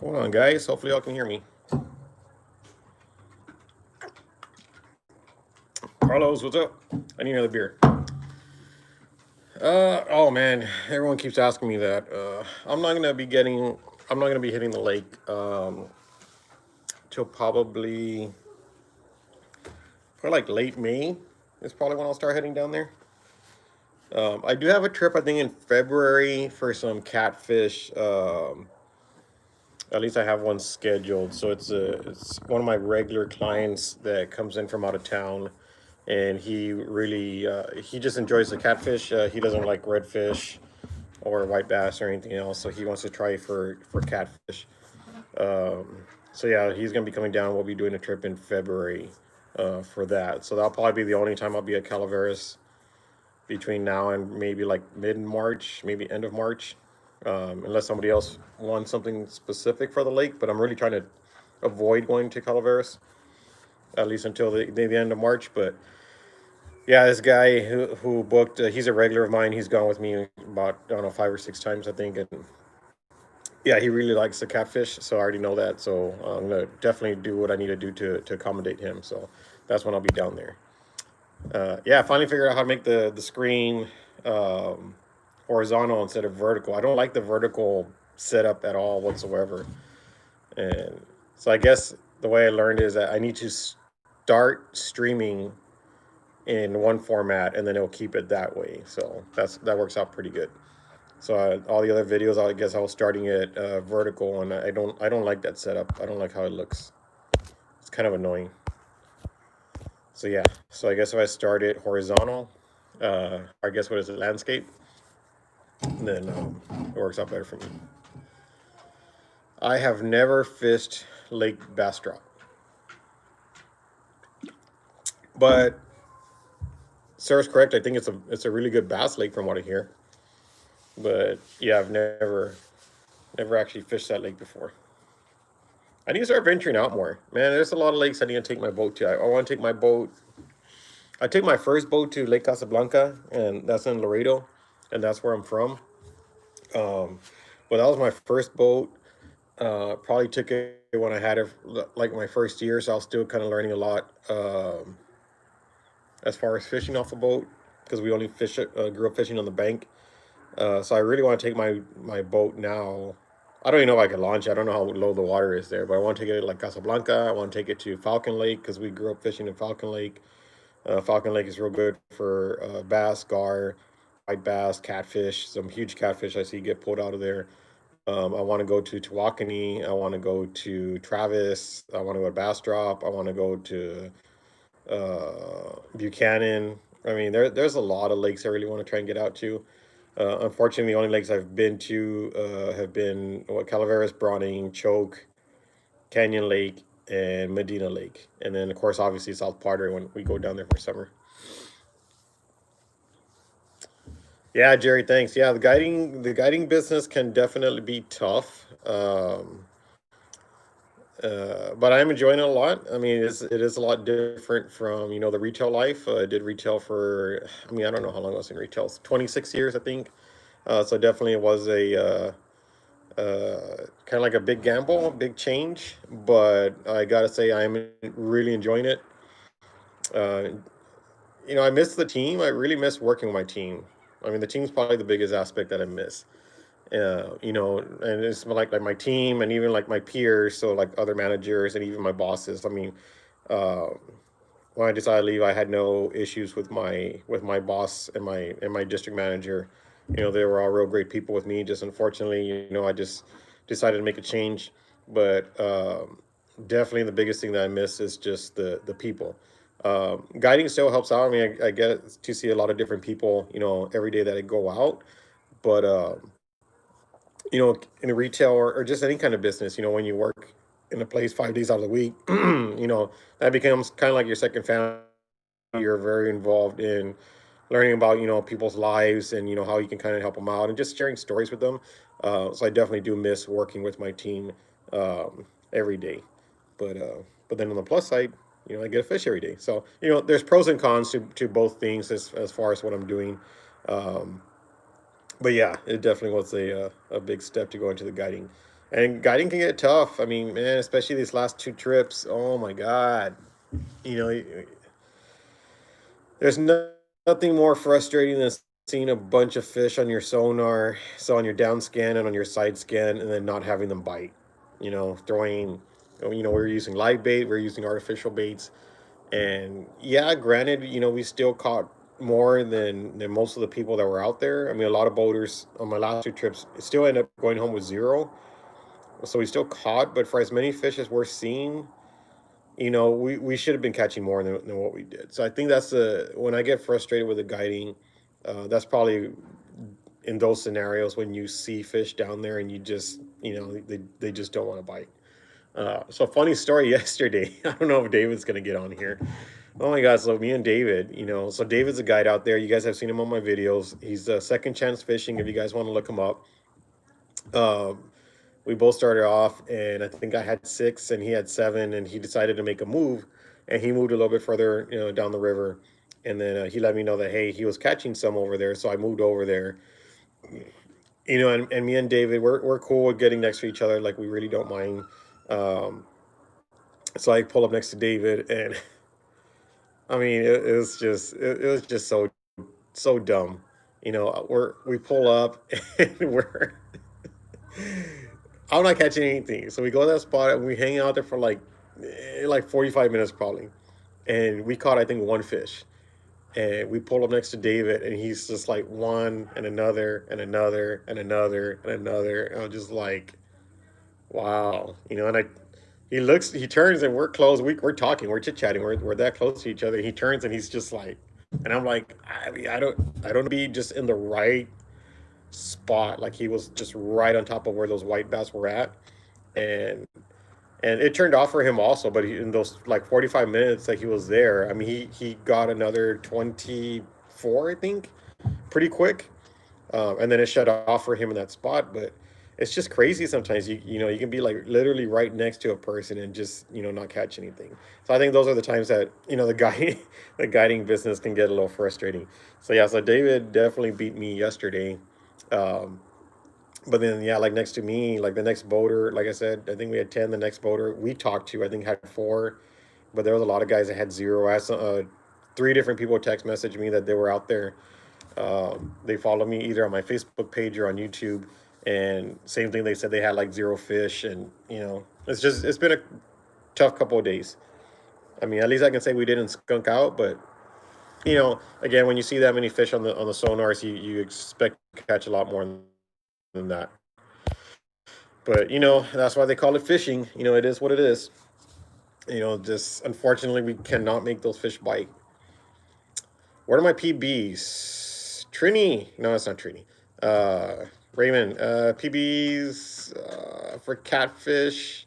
Hold on, guys. Hopefully, y'all can hear me. Carlos, what's up? I need another beer. Oh man, everyone keeps asking me that. I'm not gonna be getting. I'm not gonna be hitting the lake till probably like late May. Is probably when I'll start heading down there. I do have a trip, I think, in February for some catfish. At least I have one scheduled. So it's one of my regular clients that comes in from out of town, and he just enjoys the catfish. He doesn't like redfish or white bass or anything else, so he wants to try for catfish. So yeah, he's gonna be coming down. We'll be doing a trip in February for that. So that'll probably be the only time I'll be at Calaveras between now and maybe like mid March, maybe end of March, unless somebody else wants something specific for the lake. But I'm really trying to avoid going to Calaveras at least until the end of March. But yeah, this guy who booked, he's a regular of mine. He's gone with me about, I don't know, 5 or 6 times, I think. And yeah, he really likes the catfish. So I already know that. So I'm going to definitely do what I need to do to accommodate him. So that's when I'll be down there. Yeah, I finally figured out how to make the screen horizontal instead of vertical. I don't like the vertical setup at all whatsoever. And so I guess the way I learned is that I need to start streaming in one format and then it'll keep it that way. So that works out pretty good. So all the other videos, I guess I was starting it vertical, and I don't like that setup. I don't like how it looks. It's kind of annoying. So yeah, so I guess if I start it horizontal, I guess what is it, landscape, then it works out better for me. I have never fished Lake Bastrop, but Sarah's correct. I think it's a really good bass lake from what I hear. But yeah, I've never actually fished that lake before. I need to start venturing out more, man. There's a lot of lakes I need to take my boat to. I want to take my boat. I took my first boat to Lake Casablanca, and that's in Laredo, and that's where I'm from. Um, but that was my first boat. Probably took it when I had it like my first year, so I was still kind of learning a lot as far as fishing off a boat because we only grew up fishing on the bank. So I really want to take my boat now. I don't even know if I can launch it. I don't know how low the water is there, but I want to take it like Casablanca. I want to take it to Falcon Lake because we grew up fishing in Falcon Lake. Falcon Lake is real good for bass, gar, white bass, catfish. Some huge catfish I see get pulled out of there. I want to go to Tawakoni. I want to go to Travis. I want to go to Bastrop. I want to go to Buchanan. I mean, there's a lot of lakes I really want to try and get out to. Unfortunately, the only lakes I've been to have been Calaveras, Brawning, Choke, Canyon Lake, and Medina Lake, and then of course, obviously South Padre when we go down there for summer. Yeah, Jerry, thanks. Yeah, the guiding business can definitely be tough. But I'm enjoying it a lot. I mean, it is a lot different from the retail life. I did retail for, I mean, I don't know how long I was in retail, 26 years, I think. So definitely it was kind of like a big gamble, a big change. But I gotta say, I'm really enjoying it. Uh, I miss the team. I really miss working with my team. I mean, the team's probably the biggest aspect that I miss. And it's like my team and even like my peers, so like other managers and even my bosses. I mean, uh, when I decided to leave, I had no issues with my boss and my district manager. They were all real great people with me. Just unfortunately, I just decided to make a change. But definitely the biggest thing that I miss is just the people. Guiding still helps out. I mean, I get to see a lot of different people, every day that I go out. But in a retail or just any kind of business, when you work in a place 5 days out of the week, that becomes kind of like your second family. You're very involved in learning about, people's lives and, how you can kind of help them out and just sharing stories with them. So I definitely do miss working with my team every day. But then on the plus side, I get a fish every day. So, there's pros and cons to both things as far as what I'm doing. Um, but yeah, it definitely was a big step to go into the guiding. And guiding can get tough. I mean, man, especially these last two trips. Oh my God. You know, there's nothing more frustrating than seeing a bunch of fish on your sonar, so on your down scan and on your side scan, and then not having them bite. Throwing, we're using live bait, we're using artificial baits. And yeah, granted, we still caught more than most of the people that were out there. I mean, a lot of boaters on my last two trips still end up going home with zero. So we still caught, but for as many fish as we're seeing, we should have been catching more than what we did. So I think that's when I get frustrated with the guiding, that's probably in those scenarios when you see fish down there and you just, they just don't want to bite. So funny story yesterday. I don't know if David's gonna get on here. Oh my God! So me and David, so David's a guide out there. You guys have seen him on my videos. He's Second Chance Fishing. If you guys want to look him up, um, we both started off, and I think I had six, and he had seven, and he decided to make a move, and he moved a little bit further, down the river, and then he let me know that hey, he was catching some over there, so I moved over there, and me and David, we're cool with getting next to each other, like we really don't mind. Um, so I pull up next to David, and I mean, it was just so dumb. We pull up and I'm not catching anything. So we go to that spot and we hang out there for like 45 minutes probably. And we caught I think one fish. And we pull up next to David and he's just like one and another and another and another and another. And I'm just like, wow. And he turns and we're close. We're talking, we're chit chatting, we're that close to each other. He turns and he's just like, and I'm like, I mean, I don't be just in the right spot. Like he was just right on top of where those white bass were at, and and it turned off for him also. But in those like 45 minutes that he was there, I mean, he got another 24, I think, pretty quick, and then it shut off for him in that spot. But it's just crazy sometimes. You can be like literally right next to a person and just not catch anything. So I think those are the times that the guy the guiding business can get a little frustrating. So yeah, so David definitely beat me yesterday. Um, but then yeah, like next to me, like the next boater, like I said, I think we had 10. The next boater we talked to, I think had four, but there was a lot of guys that had zero. I saw three different people text message me that they were out there. They follow me either on my Facebook page or on YouTube, and same thing. They said they had like zero fish, and it's been a tough couple of days. I mean, at least I can say we didn't skunk out, but again, when you see that many fish on the sonars, you expect to catch a lot more than that. But that's why they call it fishing. It is what it is. Just unfortunately we cannot make those fish bite. What are my PBs? Trini? No, it's not Trini. Raymond. PBs for catfish.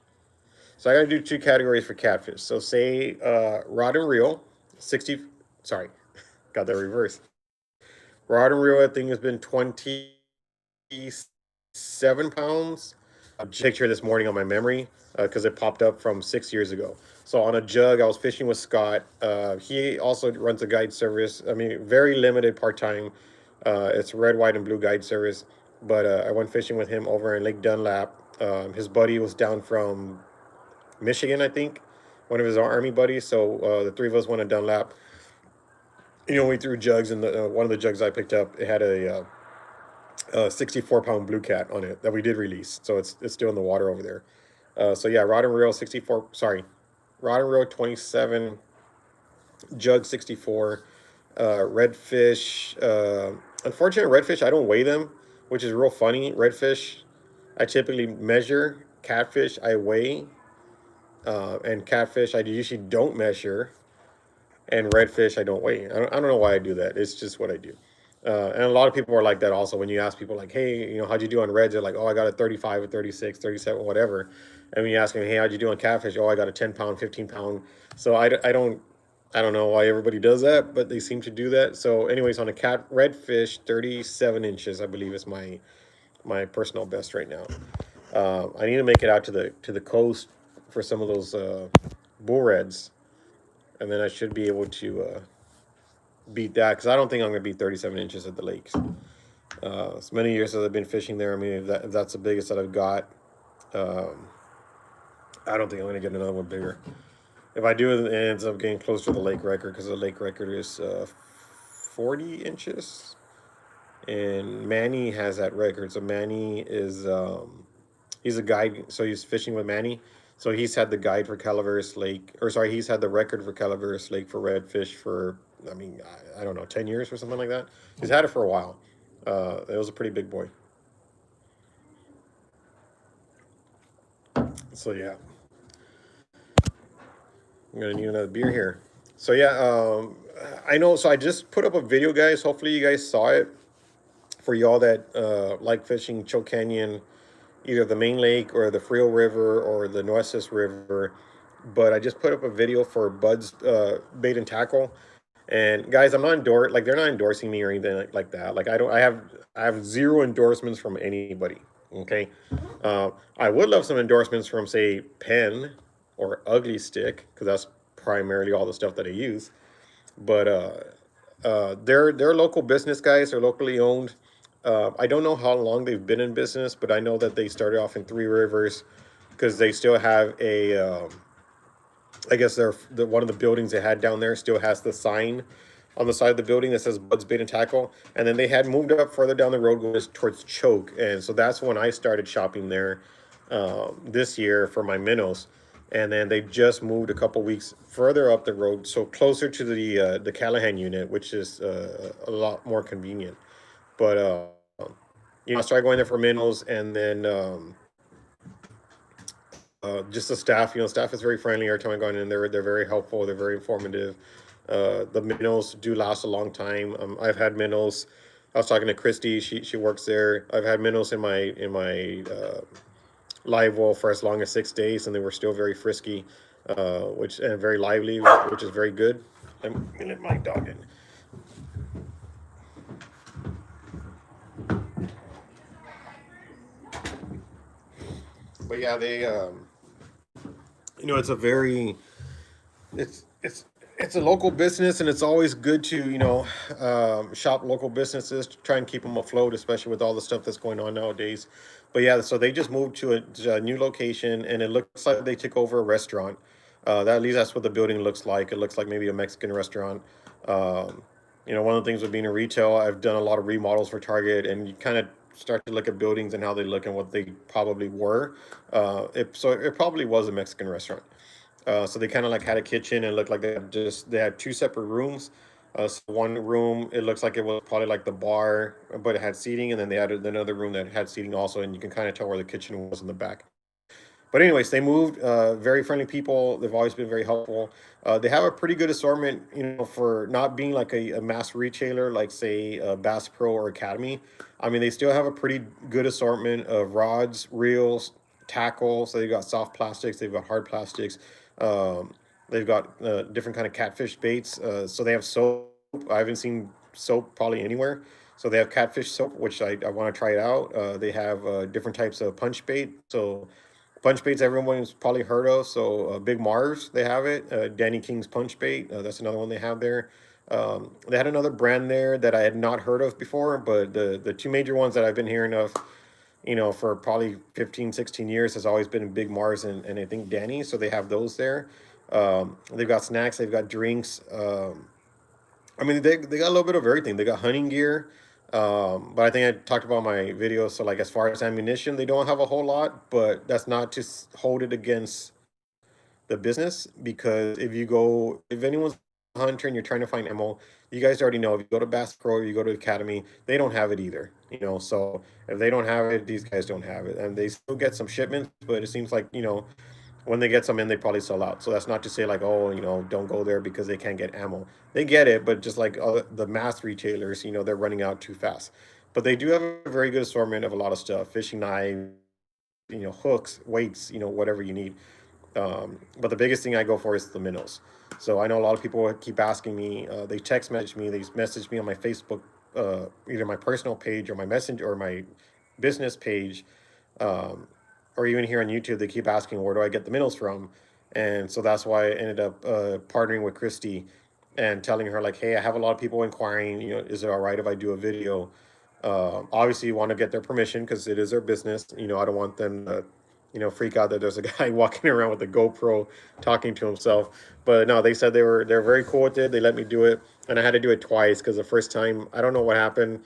So I gotta do two categories for catfish. So say rod and reel, 60. Sorry, got that reverse. Rod and reel, I think has been 27 pounds. A picture this morning on my memory because it popped up from 6 years ago. So on a jug, I was fishing with Scott. He also runs a guide service. I mean, very limited part time. It's red, white, and blue guide service. But I went fishing with him over in Lake Dunlap. His buddy was down from Michigan, I think, one of his army buddies. So the three of us went to Dunlap. We threw jugs, and one of the jugs I picked up, it had a 64-pound blue cat on it that we did release. So it's still in the water over there. So yeah, rod and reel 64. Sorry, rod and reel 27, jug 64. Redfish. Unfortunately, redfish I don't weigh them, which is real funny. Redfish I typically measure. Catfish I weigh, and catfish I usually don't measure, and redfish I don't weigh. I don't know why I do that. It's just what I do. And a lot of people are like that also. When you ask people like, hey, how'd you do on reds? They're like, oh, I got a 35 or 36, 37, whatever. And when you ask them, hey, how'd you do on catfish? Oh, I got a 10-pound, 15-pound. So I don't know why everybody does that, but they seem to do that. So anyways, on a redfish, 37 inches, I believe is my personal best right now. I need to make it out to the coast for some of those bull reds, and then I should be able to beat that because I don't think I'm going to beat 37 inches at the lakes. As many years as I've been fishing there, I mean, if that's the biggest that I've got, Um, I don't think I'm gonna get another one bigger. If I do, it ends up getting closer to the lake record because the lake record is 40 inches, and Manny has that record. So Manny is he's a guide, so he's fishing with Manny. So he's had the guide for Calaveras Lake, or sorry, he's had the record for Calaveras Lake for redfish for, I mean, I don't know, 10 years or something like that. He's had it for a while. It was a pretty big boy. So yeah, I'm gonna need another beer here. So yeah, I know. So I just put up a video, guys. Hopefully you guys saw it. For y'all that like fishing Choke Canyon, either the main lake or the Frio River or the Nueces River. But I just put up a video for Bud's Bait and Tackle. And guys, I'm not like they're not endorsing me or anything like that. Like I have zero endorsements from anybody. Okay, I would love some endorsements from say Penn or Ugly Stick because that's primarily all the stuff that I use. But they're local business guys. They're locally owned. I don't know how long they've been in business, but I know that they started off in Three Rivers because they still have a. I guess one of the buildings they had down there still has the sign on the side of the building that says Bud's Bait and Tackle. And then they had moved up further down the road goes towards Choke, and so that's when I started shopping there this year for my minnows. And then they just moved a couple weeks further up the road, so closer to the Callahan unit, which is a lot more convenient. But I started going there for minnows, and then just the staff. Staff is very friendly. Every time I go in, they're very helpful. They're very informative. The minnows do last a long time. I've had minnows. I was talking to Christy. She works there. I've had minnows in my live well for as long as 6 days, and they were still very frisky, which and very lively, which is very good. Let me let my dog in. But yeah, it's a very it's a local business, and it's always good to shop local businesses to try and keep them afloat, especially with all the stuff that's going on nowadays. But yeah, so they just moved to a new location, and it looks like they took over a restaurant. That at least that's what the building looks like. It looks like maybe a Mexican restaurant. um, One of the things with being in retail, I've done a lot of remodels for Target, and you kind of start to look at buildings and how they look and what they probably were. So it probably was a Mexican restaurant. So they kind of like had a kitchen and looked like they had two separate rooms. So one room it looks like it was probably like the bar, but it had seating, and then they added another room that had seating also, and you can kind of tell where the kitchen was in the back. But anyways, they moved. Very friendly people. They've always been very helpful. They have a pretty good assortment, for not being like a mass retailer, like say Bass Pro or Academy. I mean, they still have a pretty good assortment of rods, reels, tackle. So they've got soft plastics, they've got hard plastics. Um, they've got different kind of catfish baits. So they have soap. I haven't seen soap probably anywhere. So they have catfish soap, which I want to try it out. They have different types of punch bait. So punch baits everyone's probably heard of. So Big Mars, they have it. Danny King's punch bait. That's another one they have there. They had another brand there that I had not heard of before, but the two major ones that I've been hearing of, for probably 15, 16 years has always been Big Mars and I think Danny. So they have those there. They've got snacks, they've got drinks. I mean, they got a little bit of everything. They got hunting gear. But I think I talked about my video. So, like, as far as ammunition, they don't have a whole lot, but that's not to hold it against the business, because if anyone's a hunter and you're trying to find ammo, you guys already know if you go to Bass Pro or you go to Academy, they don't have it either. So if they don't have it, these guys don't have it, and they still get some shipments, but it seems like when they get some in, they probably sell out. So that's not to say like, oh, don't go there because they can't get ammo. They get it, but just like the mass retailers, they're running out too fast. But they do have a very good assortment of a lot of stuff: fishing knives, hooks, weights, whatever you need. But the biggest thing I go for is the minnows. So I know a lot of people keep asking me. They text message me. They message me on my Facebook, either my personal page or my messenger or my business page, um, or even here on YouTube. They keep asking where do I get the minnows from, and so that's why I ended up partnering with Christy and telling her like, hey, I have a lot of people inquiring. Is it all right if I do a video? Obviously, you want to get their permission because it is their business. I don't want them freak out that there's a guy walking around with a GoPro talking to himself. But no, they said they're very cool with it. They let me do it, and I had to do it twice because the first time I don't know what happened.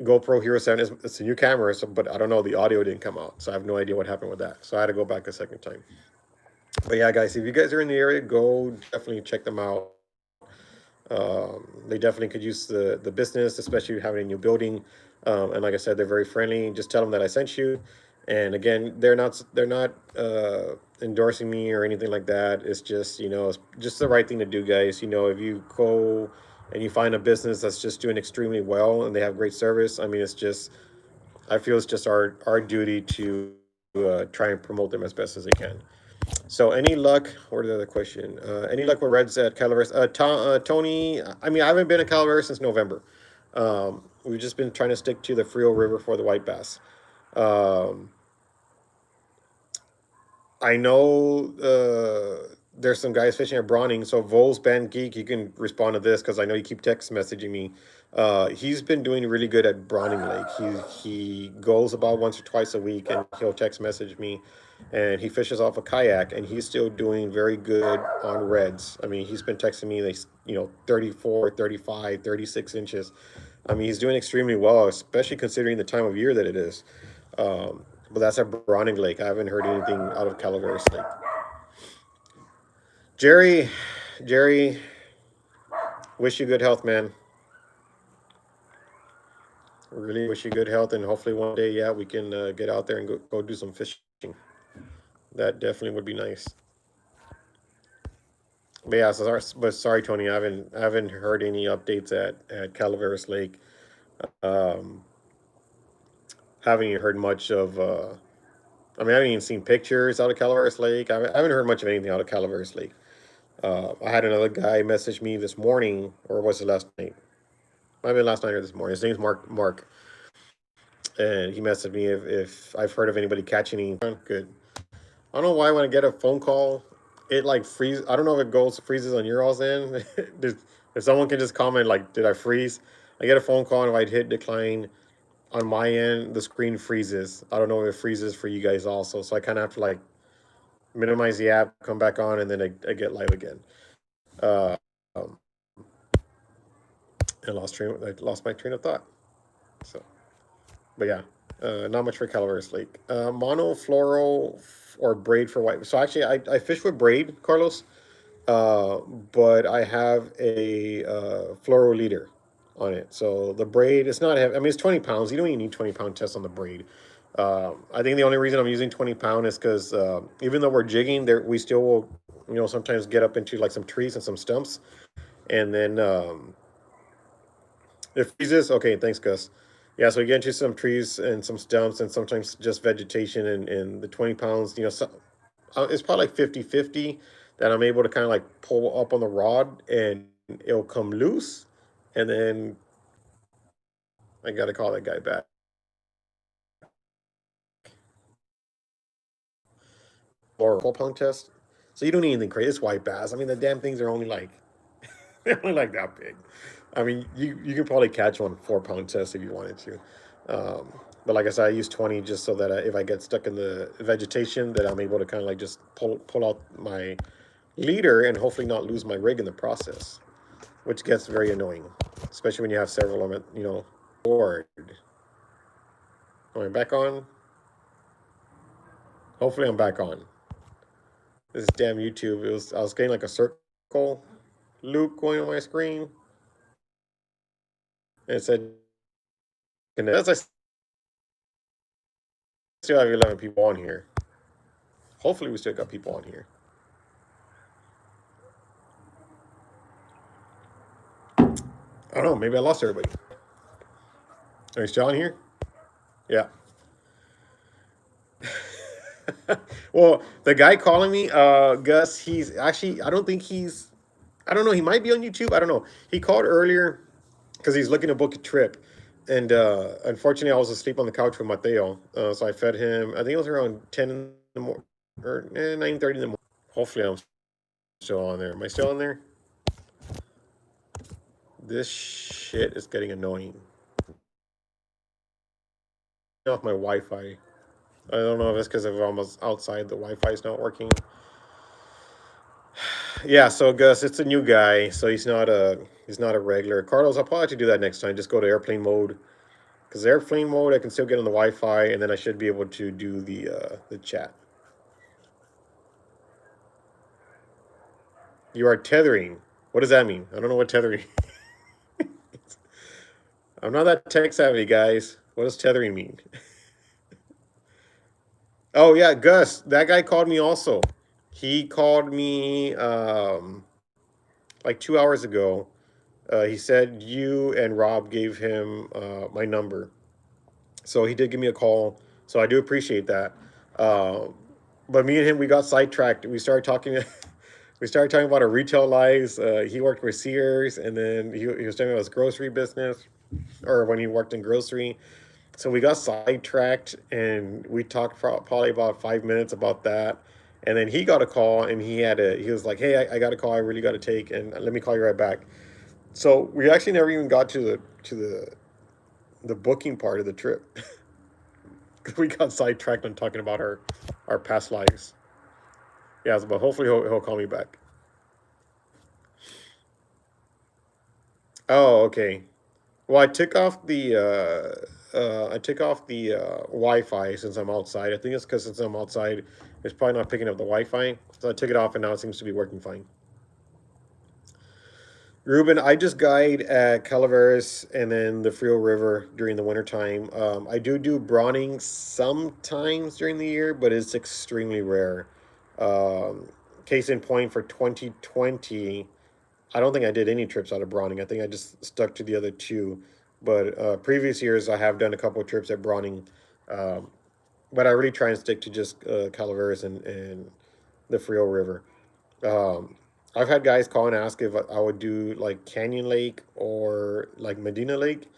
GoPro Hero 7 is it's a new camera, so, but I don't know, the audio didn't come out, so I have no idea what happened with that. So I had to go back a second time. But yeah, guys, if you guys are in the area, go definitely check them out. They definitely could use the business, especially having a new building. And like I said, they're very friendly. Just tell them that I sent you. And again, they're not endorsing me or anything like that. It's just it's just the right thing to do, guys. If you go and you find a business that's just doing extremely well and they have great service, I mean, I feel it's just our duty to try and promote them as best as they can. So, any luck? What is the other question? Any luck with Reds at Calaveras? Tony, I mean, I haven't been at Calaveras since November. We've just been trying to stick to the Frio River for the white bass. Um, I know there's some guys fishing at Browning. So Vols Band Geek, you can respond to this because I know you keep text messaging me. He's been doing really good at Browning Lake. He goes about once or twice a week and he'll text message me, and he fishes off a kayak and he's still doing very good on reds. I mean, he's been texting me 34, 35, 36 inches. I mean, he's doing extremely well, especially considering the time of year that it is. But that's at Browning Lake. I haven't heard anything out of Calaveras Lake. Jerry, Jerry, wish you good health, man. Really wish you good health, and hopefully one day, yeah, we can get out there and go do some fishing. That definitely would be nice. But yeah, sorry, Tony, I haven't heard any updates at Calaveras Lake. Um, haven't even heard much of. I mean, I haven't even seen pictures out of Calaveras Lake. I haven't heard much of anything out of Calaveras Lake. I had another guy message me this morning, or was it last night? Might have been last night or this morning. His name's Mark, and he messaged me if I've heard of anybody catching any. Good. I don't know why when I get a phone call, it like freeze. I don't know if it goes freezes on your all's end. If someone can just comment like, "Did I freeze?" I get a phone call and if I hit decline on my end, the screen freezes. I don't know if it freezes for you guys also. So I kind of have to like minimize the app, come back on, and then I get live again. Uh, um, I lost my train of thought. So, but yeah, not much for Calaveras Lake. Mono, floral, or braid for white. So actually, I fish with braid, Carlos. But I have a fluoro leader on it. So the braid, it's not heavy. I mean, it's 20 pounds. You don't even need 20-pound test on the braid. I think the only reason I'm using 20-pound is because even though we're jigging, there we still will, sometimes get up into like some trees and some stumps, and then it freezes. Okay, thanks, Gus. Yeah, so we get into some trees and some stumps and sometimes just vegetation, and the 20 pounds, it's probably like 50-50 that I'm able to kind of like pull up on the rod and it'll come loose. And then I got to call that guy back. Or a 4-pound test. So you don't need anything crazy. It's white bass. I mean, the damn things are only like, they're only like that big. I mean, you can probably catch one 4-pound test if you wanted to. But like I said, I use 20 just so that if I get stuck in the vegetation, that I'm able to kind of like just pull out my leader and hopefully not lose my rig in the process, which gets very annoying, especially when you have several of them, board. Am I back on? Hopefully I'm back on. This damn YouTube, I was getting like a circle loop going on my screen. And it said, and as I still have 11 people on here. Hopefully we still got people on here. I don't know, maybe I lost everybody. Are you still on here? Yeah. Well, the guy calling me, Gus, he's actually, I don't know, he might be on YouTube. I don't know. He called earlier because he's looking to book a trip. And unfortunately, I was asleep on the couch with Mateo. So I fed him, I think it was around 10 in the morning, or 9:30 in the morning. Hopefully, I'm still on there. Am I still on there? This shit is getting annoying. Off my Wi Fi. I don't know if it's because I'm almost outside. The Wi-Fi's not working. Yeah, so Gus, it's a new guy, so he's not a regular. Carlos, I'll probably have to do that next time. Just go to airplane mode, because airplane mode I can still get on the Wi-Fi, and then I should be able to do the chat. You are tethering. What does that mean? I don't know what tethering. I'm not that tech savvy, guys. What does tethering mean? Oh yeah, Gus. That guy called me also. He called me like 2 hours ago. He said you and Rob gave him my number, so he did give me a call. So I do appreciate that. Uh, but me and him, we got sidetracked. We started talking. We started talking about our retail lives. He worked with Sears, and then he was talking about his grocery business, or when he worked in grocery. So we got sidetracked, and we talked for probably about 5 minutes about that. And then he got a call, and he was like, "Hey, I got a call. I really got to take, and let me call you right back." So we actually never even got to the booking part of the trip. We got sidetracked on talking about our past lives. Yeah, but hopefully he'll call me back. Oh, okay. Well, I took off the Wi-Fi since I'm outside. I think it's because since I'm outside, it's probably not picking up the Wi-Fi. So I took it off, and now it seems to be working fine. Ruben, I just guide at Calaveras and then the Frio River during the wintertime. I do Brawning sometimes during the year, but it's extremely rare. Um, Case in point, for 2020, I don't think I did any trips out of Brawning. I think I just stuck to the other two. But previous years, I have done a couple of trips at Brawning. Um, but I really try and stick to just Calaveras and the Frio River. Um, I've had guys call and ask if I would do like Canyon Lake or like Medina Lake.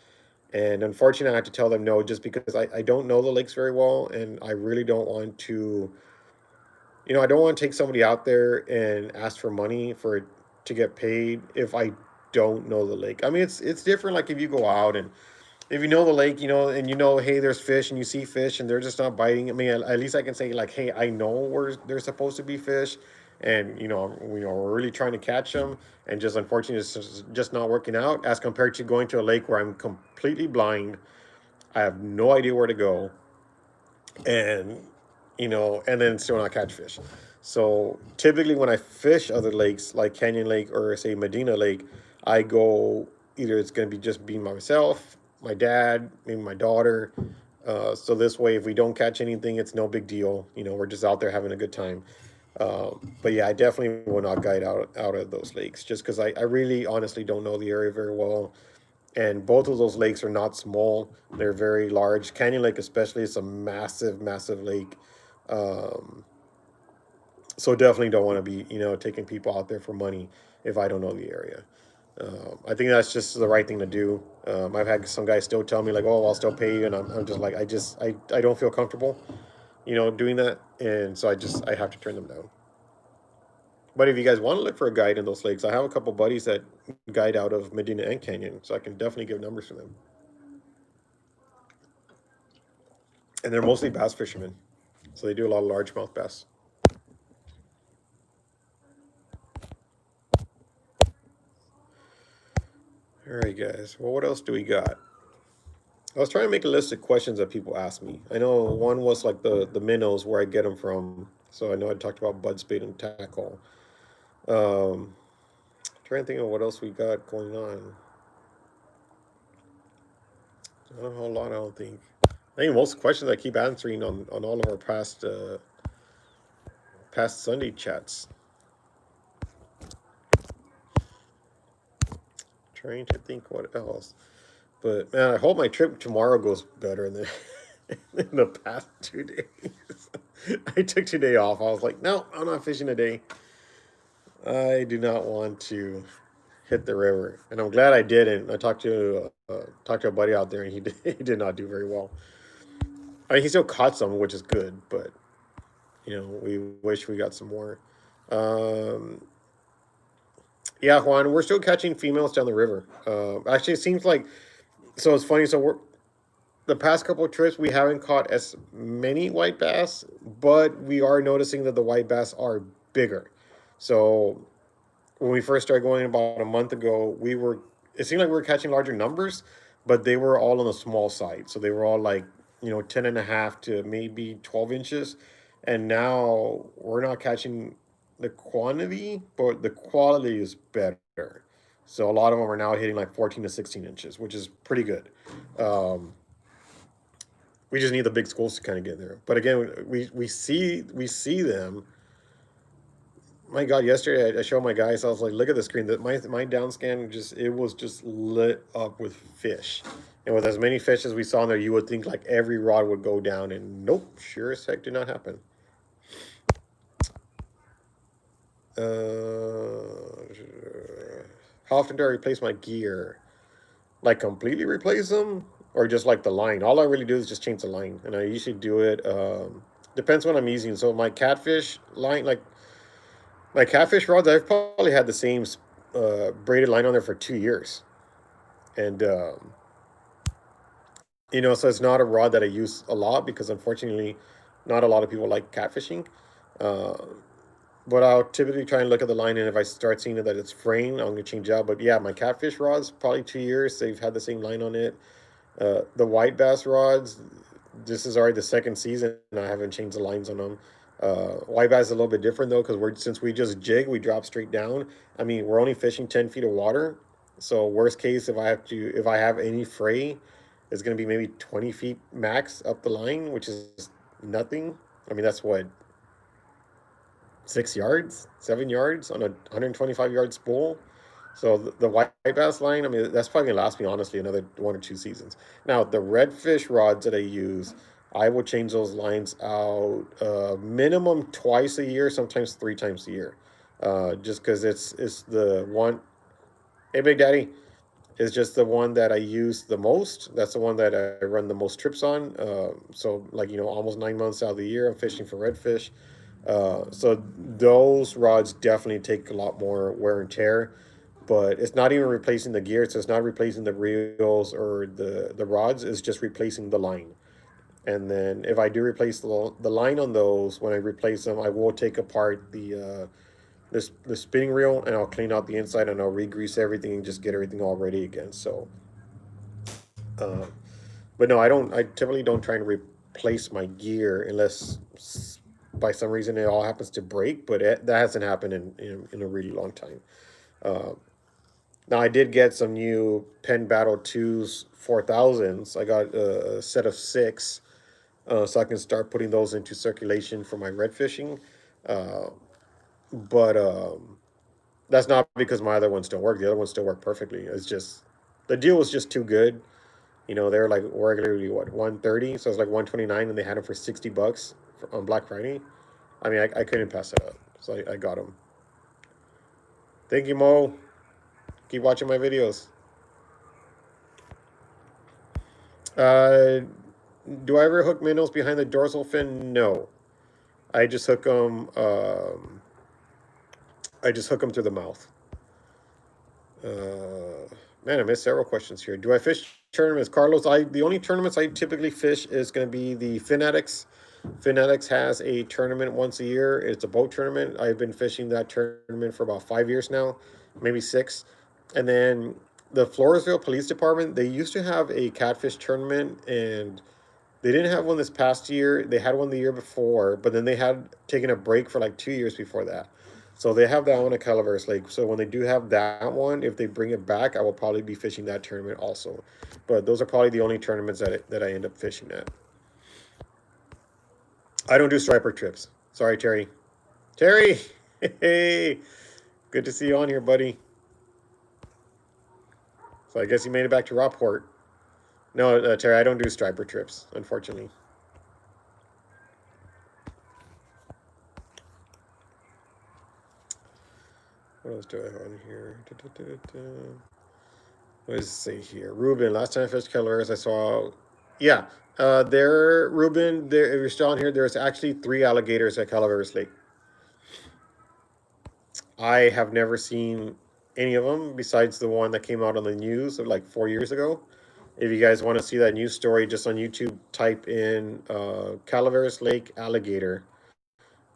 And unfortunately, I have to tell them no, just because I don't know the lakes very well. And I really don't want to, I don't want to take somebody out there and ask for money to get paid if I don't know the lake. I mean, it's different. Like if you go out and if you know the lake, and hey, there's fish, and you see fish, and they're just not biting. I mean, at least I can say like, hey, I know where there's supposed to be fish, and we're really trying to catch them, and just unfortunately, it's just not working out. As compared to going to a lake where I'm completely blind, I have no idea where to go, and and then still not catch fish. So typically, when I fish other lakes like Canyon Lake or say Medina Lake, I go either it's going to be just being myself, my dad, maybe my daughter. So this way, if we don't catch anything, it's no big deal. We're just out there having a good time. But yeah, I definitely will not guide out of those lakes just because I really honestly don't know the area very well. And both of those lakes are not small; they're very large. Canyon Lake, especially, is a massive, massive lake. Um, so definitely don't want to be taking people out there for money if I don't know the area. I think that's just the right thing to do. I've had some guys still tell me like, "Oh, I'll still pay you," and I'm just like, I don't feel comfortable, doing that, and so I have to turn them down. But if you guys want to look for a guide in those lakes, I have a couple buddies that guide out of Medina and Canyon, so I can definitely give numbers for them. And they're mostly bass fishermen, so they do a lot of largemouth bass. All right, guys. Well, what else do we got? I was trying to make a list of questions that people ask me. I know one was like the minnows, where I get them from. So I know I talked about bud spade and tackle. Um, Trying to think of what else we got going on. Not a whole lot, I don't think. I think most questions I keep answering on all of our past Sunday chats. Trying to think what else. But man, I hope my trip tomorrow goes better than in the past 2 days. I took today off. I was like, no, I'm not fishing today. I do not want to hit the river, and I'm glad I didn't. I talked to a buddy out there, and he did not do very well. I mean, he still caught some, which is good, but we wish we got some more. Um, yeah, Juan, we're still catching females down the river. Actually, it seems like so. It's funny. So the past couple of trips we haven't caught as many white bass, but we are noticing that the white bass are bigger. So when we first started going about a month ago, it seemed like we were catching larger numbers, but they were all on the small side. So they were all like, 10 and a half to maybe 12 inches. And now we're not catching the quantity, but the quality is better. So a lot of them are now hitting like 14 to 16 inches, which is pretty good. Um, we just need the big schools to kind of get there. But again, we see them. My God, yesterday I showed my guys. I was like, "Look at the screen. That my down scan just it was just lit up with fish, and with as many fish as we saw in there, you would think like every rod would go down, and nope, sure as heck did not happen." How often do I replace my gear? Like completely replace them, or just like the line? All I really do is just change the line, and I usually do it. Depends when I'm using. So my catfish line, like my catfish rods, I've probably had the same braided line on there for 2 years, and so it's not a rod that I use a lot because unfortunately, not a lot of people like catfishing. Uh, but I'll typically try and look at the line, and if I start seeing that it's fraying, I'm gonna change out. But yeah, my catfish rods probably 2 years. They've had the same line on it. The white bass rods, this is already the second season, and I haven't changed the lines on them. White bass is a little bit different though, because since we just jig, we drop straight down. I mean, we're only fishing 10 feet of water, so worst case, if I have any fray, it's gonna be maybe 20 feet max up the line, which is nothing. I mean, that's what 6 yards, 7 yards on a 125-yard spool. So the white bass line, I mean, that's probably gonna last me honestly another 1 or 2 seasons. Now the redfish rods that I use, I will change those lines out minimum twice a year, sometimes 3 times a year, just because it's the one. Hey, Big Daddy, is just the one that I use the most. That's the one that I run the most trips on. So like almost 9 months out of the year, I'm fishing for redfish. So those rods definitely take a lot more wear and tear, but it's not even replacing the gear. So it's not replacing the reels or the rods. It's just replacing the line. And then if I do replace the line on those, when I replace them, I will take apart the spinning reel, and I'll clean out the inside, and I'll re-grease everything and just get everything all ready again. So, uh, but no, I don't. I typically don't try and replace my gear unless by some reason it all happens to break. But that hasn't happened in a really long time. Uh, Now I did get some new Penn Battle 2s 4000s. I got a set of six, so I can start putting those into circulation for my red fishing. Uh, but that's not because my other ones don't work. The other ones still work perfectly. It's just the deal was just too good. They're like regularly what 130, so it's like 129, and they had them for $60 on Black Friday. I mean, I couldn't pass it up, so I got them. Thank you, Mo. Keep watching my videos. Uh, do I ever hook minnows behind the dorsal fin? No, I just hook them. I just hook them through the mouth. Man, I missed several questions here. Do I fish tournaments, Carlos? The only tournaments I typically fish is going to be the Fanatics. Fanatics has a tournament once a year. It's a boat tournament. I've been fishing that tournament for about 5 years now, maybe six. And then the Floresville Police Department, they used to have a catfish tournament, and they didn't have one this past year. They had one the year before, but then they had taken a break for like 2 years before that. So they have that one at Calaveras Lake. So when they do have that one, if they bring it back, I will probably be fishing that tournament also. But those are probably the only tournaments that I end up fishing at. I don't do striper trips. Sorry, Terry. Terry, hey, good to see you on here, buddy. So I guess you made it back to Rockport. No, Terry, I don't do striper trips, unfortunately. What else do I have on here? What does it say here? Ruben, last time I fished Calaveras, I saw. Yeah, Ruben, there, if you're still on here, there's actually 3 alligators at Calaveras Lake. I have never seen any of them besides the one that came out on the news of like 4 years ago. If you guys want to see that news story, just on YouTube, type in Calaveras Lake alligator,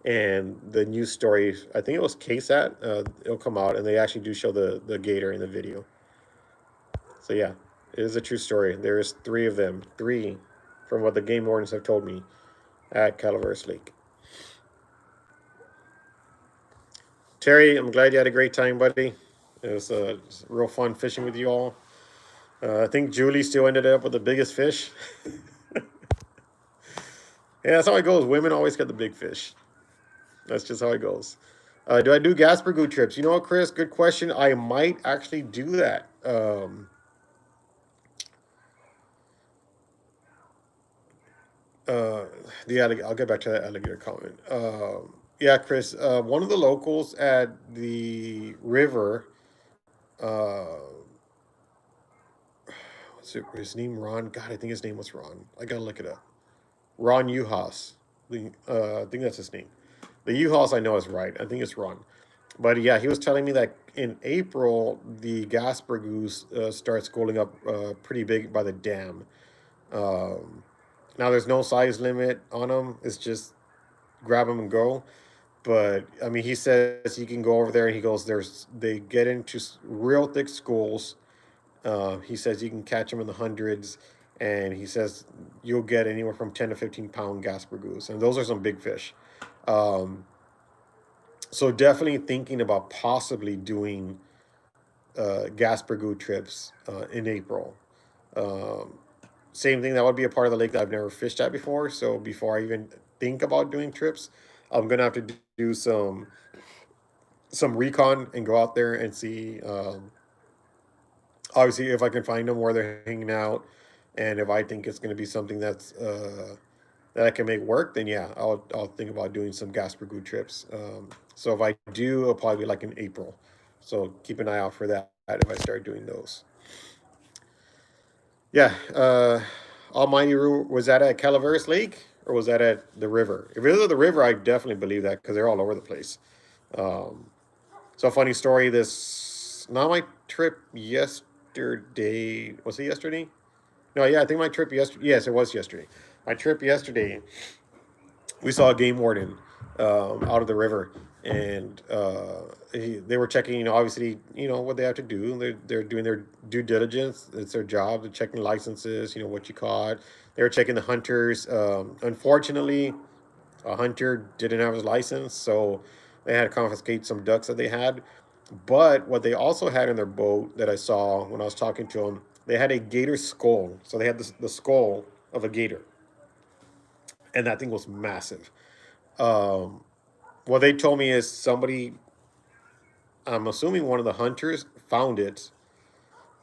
and the news story. I think it was KSAT. It'll come out, and they actually do show the gator in the video. So yeah, it is a true story. There's three of them, three, from what the game wardens have told me at Calaveras Lake. Terry, I'm glad you had a great time, buddy. It was real fun fishing with you all. I think Julie still ended up with the biggest fish. Yeah, that's how it goes. Women always get the big fish. That's just how it goes. Do I do Gaspergoo trips? You know what, Chris? Good question. I might actually do that. Uh, I'll get back to that alligator comment. Yeah, Chris. One of the locals at the river. Uh, what's his name? Ron. God, I think his name was Ron. I gotta look it up. Ron Uhas. I think that's his name. The Uhas I know is right. I think it's Ron. But yeah, he was telling me that in April the Gaspergoose start schooling up pretty big by the dam. Um, Now there's no size limit on them. It's just grab them and go. But I mean, he says you can go over there, and he goes, they get into real thick schools. He says you can catch them in the hundreds, and he says you'll get anywhere from 10 to 15 pound Gaspergoose, and those are some big fish. Um, so definitely thinking about possibly doing Gaspergoo trips in April. Um, Same thing, that would be a part of the lake that I've never fished at before. So before I even think about doing trips, I'm gonna have to do some recon and go out there and see. Obviously, if I can find them where they're hanging out, and if I think it's gonna be something that I can make work, then yeah, I'll think about doing some Gaspergoo trips. So if I do, it'll probably be like in April. So keep an eye out for that if I start doing those. Yeah. Almighty Rue, was that at Calaveras Lake or was that at the river? If it was at the river, I definitely believe that because they're all over the place. Um, so, funny story, this, not my trip yesterday. Was it yesterday? No, yeah, I think my trip yesterday. Yes, it was yesterday. My trip yesterday, we saw a game warden out of the river, and they were checking. You know, obviously, you know what they have to do. They're doing their due diligence. It's their job. They're checking licenses. You know what you caught. They were checking the hunters. Unfortunately, a hunter didn't have his license, so they had to confiscate some ducks that they had. But what they also had in their boat that I saw when I was talking to them, they had a gator skull. So they had the skull of a gator, and that thing was massive. Um, what they told me is somebody, I'm assuming one of the hunters, found it.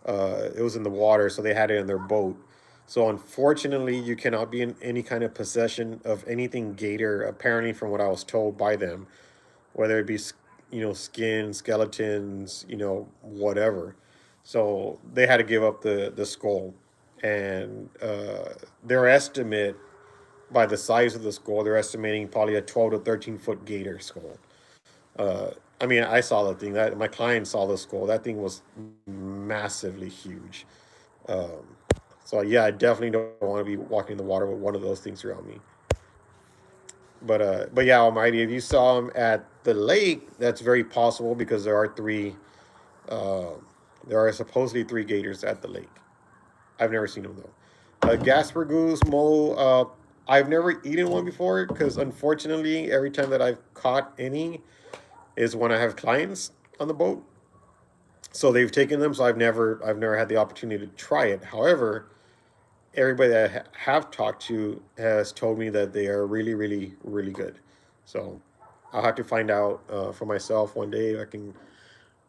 It was in the water, so they had it in their boat. So unfortunately, you cannot be in any kind of possession of anything gator. Apparently, from what I was told by them, whether it be skin, skeletons, whatever. So they had to give up the skull, and their estimate by the size of the skull, they're estimating probably a 12 to 13 foot gator skull. Uh, I mean, I saw the thing. That my client saw the skull. That thing was massively huge. Um, so yeah, I definitely don't want to be walking in the water with one of those things around me. But yeah, Almighty, if you saw him at the lake, that's very possible because there are three. Uh, there are supposedly three gators at the lake. I've never seen them though. Gasper goose, Mo. I've never eaten one before because unfortunately, every time that I've caught any is when I have clients on the boat. So they've taken them. So I've never had the opportunity to try it. However, everybody that I have talked to has told me that they are really, really, really good. So I'll have to find out for myself one day. I can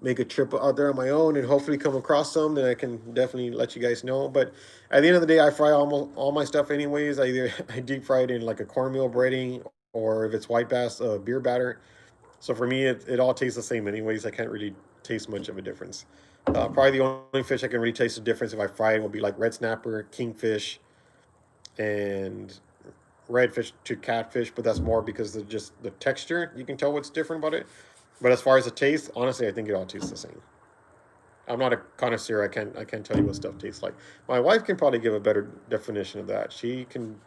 make a trip out there on my own and hopefully come across some. Then I can definitely let you guys know. But at the end of the day, I fry almost all my stuff anyways. I either I deep fry it in like a cornmeal breading, or if it's white bass, beer batter. So for me, it all tastes the same anyways. I can't really taste much of a difference. Probably the only fish I can really taste the difference if I fry it will be like red snapper, kingfish, and redfish to catfish. But that's more because of just the texture. You can tell what's different about it. But as far as the taste, honestly, I think it all tastes the same. I'm not a connoisseur. I can't tell you what stuff tastes like. My wife can probably give a better definition of that. She can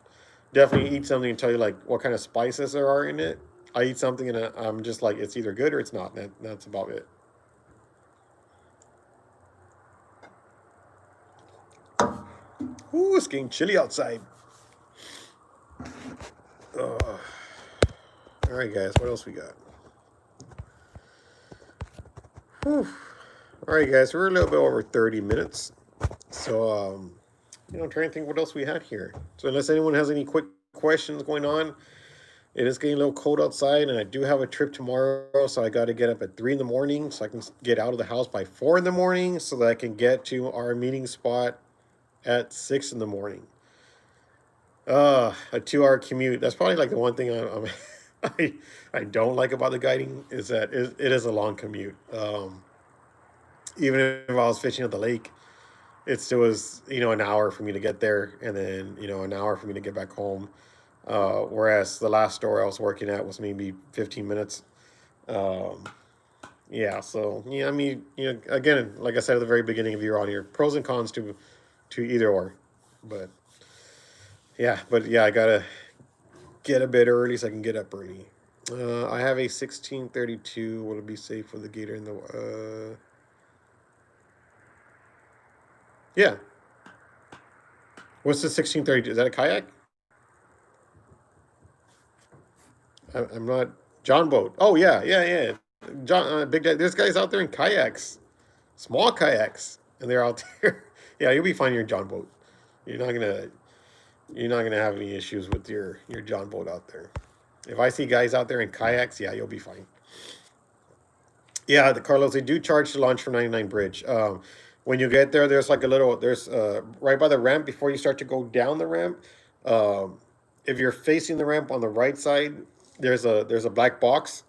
definitely eat something and tell you like what kind of spices there are in it. I eat something and I'm just like it's either good or it's not. That's about it. Ooh, it's getting chilly outside. Ugh. All right, guys. What else we got? Whew. All right, guys. We're a little bit over 30 minutes. So, I'm trying to think what else we had here. So, unless anyone has any quick questions going on, it is getting a little cold outside, and I do have a trip tomorrow, so I got to get up at 3 in the morning, so I can get out of the house by 4 in the morning, so that I can get to our meeting spot at 6 in the morning. A 2 hour commute. That's probably like the one thing I I don't like about the guiding is that it is a long commute. Even if I was fishing at the lake, it still was an hour for me to get there, and then an hour for me to get back home. Whereas the last store I was working at was maybe 15 minutes. Um, yeah, so yeah, I mean, again, like I said at the very beginning of your on here, pros and cons to either or, but but I gotta get a bit early so I can get up early. I have a 1632. Will it be safe for the gator in the? Yeah. What's the 1632? Is that a kayak? I'm not. John boat. Oh yeah, yeah, yeah. John, big guy. There's guys out there in kayaks, small kayaks, and they're out there. Yeah, you'll be fine in your John boat. You're not gonna you're not gonna have any issues with your John boat out there. If I see guys out there in kayaks, yeah, you'll be fine. Yeah, the Carlos, they do charge to launch from 99 Bridge. When you get there, there's like a little, there's right by the ramp before you start to go down the ramp. Um, if you're facing the ramp on the right side, there's a black box,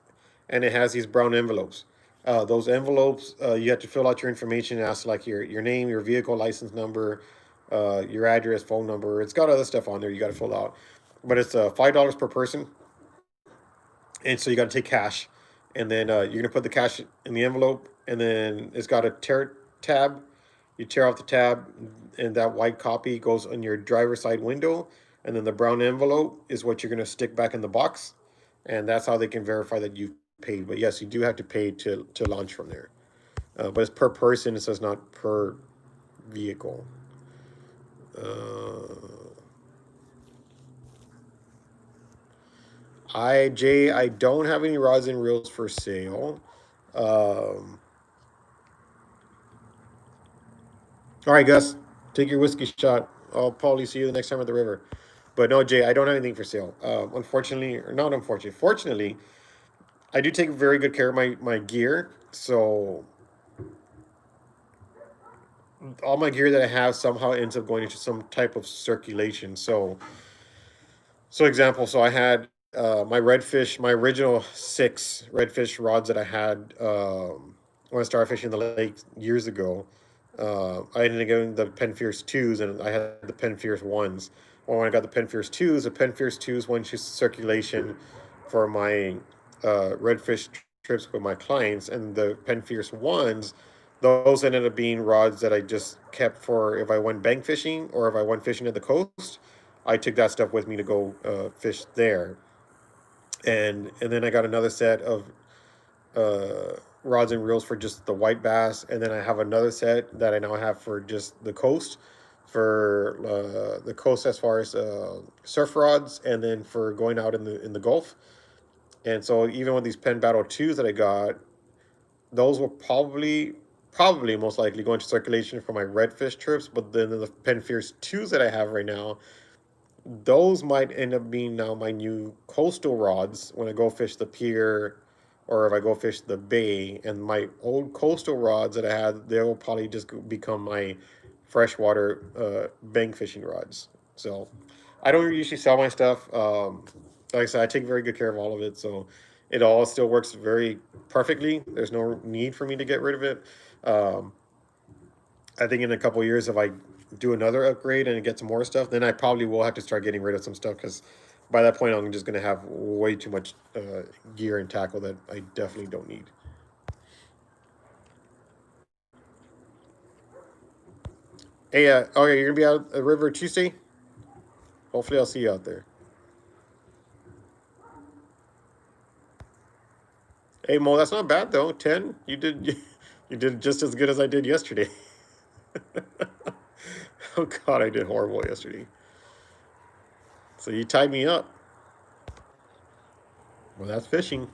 and it has these brown envelopes. Those envelopes, you have to fill out your information. It asks like your name, your vehicle license number, your address, phone number. It's got other stuff on there you got to fill out, but it's $5 per person, and so you got to take cash, and then you're gonna put the cash in the envelope, and then it's got a tear tab. You tear off the tab, and that white copy goes on your driver's side window, and then the brown envelope is what you're gonna stick back in the box, and that's how they can verify that you paid. But yes, you do have to pay to launch from there. But it's per person. It says not per vehicle. Uh, I don't have any rods and reels for sale. Um, All right, Gus, take your whiskey shot. I'll probably see you the next time at the river. But no, Jay, I don't have anything for sale. Unfortunately, or not unfortunately, fortunately, I do take very good care of my gear. So all my gear that I have somehow ends up going into some type of circulation. So example, so I had my redfish, my original 6 redfish rods that I had when I started fishing the lake years ago. I ended up getting the Pen Fierce twos, and I had the Pen Fierce ones. Well, when I got the Pen Fierce twos went to circulation for my redfish trips with my clients, and the Pen Fierce ones, those ended up being rods that I just kept for if I went bank fishing or if I went fishing at the coast. I took that stuff with me to go fish there, and then I got another set of rods and reels for just the white bass, and then I have another set that I now have for just the coast, for the coast as far as surf rods, and then for going out in the Gulf. And so even with these Penn Battle twos that I got, those will probably most likely go into circulation for my redfish trips. But then the Penn Fierce twos that I have right now, those might end up being now my new coastal rods when I go fish the pier or if I go fish the bay. And my old coastal rods that I had, they'll probably just become my freshwater bank fishing rods. So I don't usually sell my stuff. Like I said, I take very good care of all of it. So it all still works very perfectly. There's no need for me to get rid of it. Um, I think in a couple of years, if I do another upgrade and get some more stuff, then I probably will have to start getting rid of some stuff because by that point, I'm just going to have way too much gear and tackle that I definitely don't need. Hey, oh yeah, you're gonna be out at the river Tuesday. Hopefully, I'll see you out there. Hey Mo, that's not bad though. 10. You did just as good as I did yesterday. Oh God, I did horrible yesterday. So you tied me up. Well, that's fishing.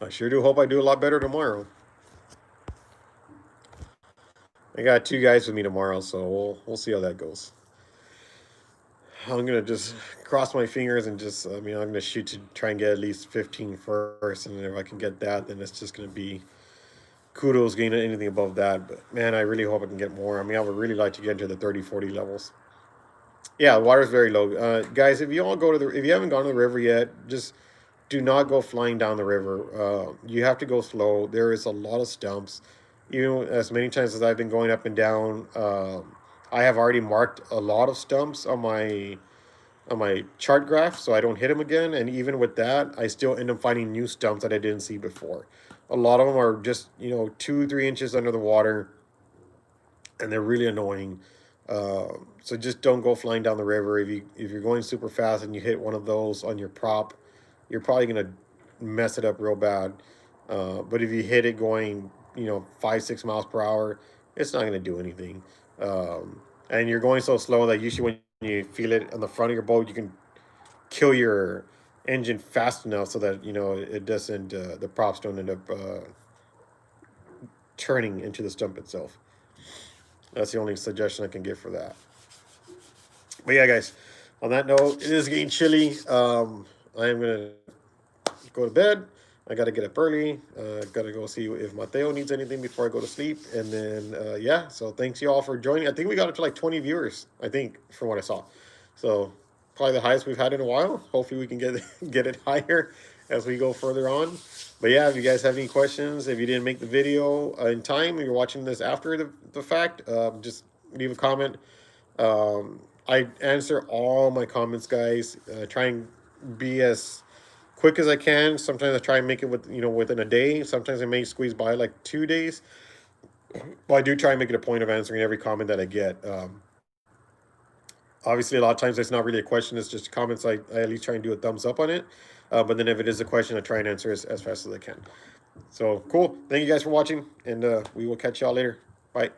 I sure do hope I do a lot better tomorrow. I got two guys with me tomorrow, so we'll see how that goes. I'm gonna just cross my fingers and just I mean I'm gonna shoot to try and get at least 15 first, and if I can get that, then it's just gonna be kudos getting anything above that. But man, I really hope I can get more. I mean, I would really like to get into the 30, 40 levels. Yeah, the water's very low. Guys, if you all go to the if you haven't gone to the river yet, just do not go flying down the river. You have to go slow. There is a lot of stumps. Even as many times as I've been going up and down, I have already marked a lot of stumps on my chart graph, so I don't hit them again. And even with that, I still end up finding new stumps that I didn't see before. A lot of them are just 2, 3 inches under the water, and they're really annoying. So just don't go flying down the river. If you're going super fast and you hit one of those on your prop, you're probably gonna mess it up real bad. But if you hit it going 5, 6 miles per hour, it's not gonna do anything. And you're going so slow that usually when you feel it on the front of your boat, you can kill your engine fast enough so that it doesn't the props don't end up turning into the stump itself. That's the only suggestion I can give for that. But yeah, guys, on that note, it is getting chilly. I am gonna go to bed. I gotta get up early. Gotta go see if Mateo needs anything before I go to sleep. And then yeah, so thanks you all for joining. I think we got up to like 20 viewers. I think from what I saw. So probably the highest we've had in a while. Hopefully we can get get it higher as we go further on. But yeah, if you guys have any questions, if you didn't make the video in time, and you're watching this after the fact, just leave a comment. I answer all my comments, guys. Try and be as quick as I can. Sometimes I try and make it within a day. Sometimes I may squeeze by like 2 days. But I do try and make it a point of answering every comment that I get. Obviously, a lot of times it's not really a question; it's just comments. I at least try and do a thumbs up on it. But then if it is a question, I try and answer as fast as I can. So cool. Thank you guys for watching, and we will catch y'all later. Bye.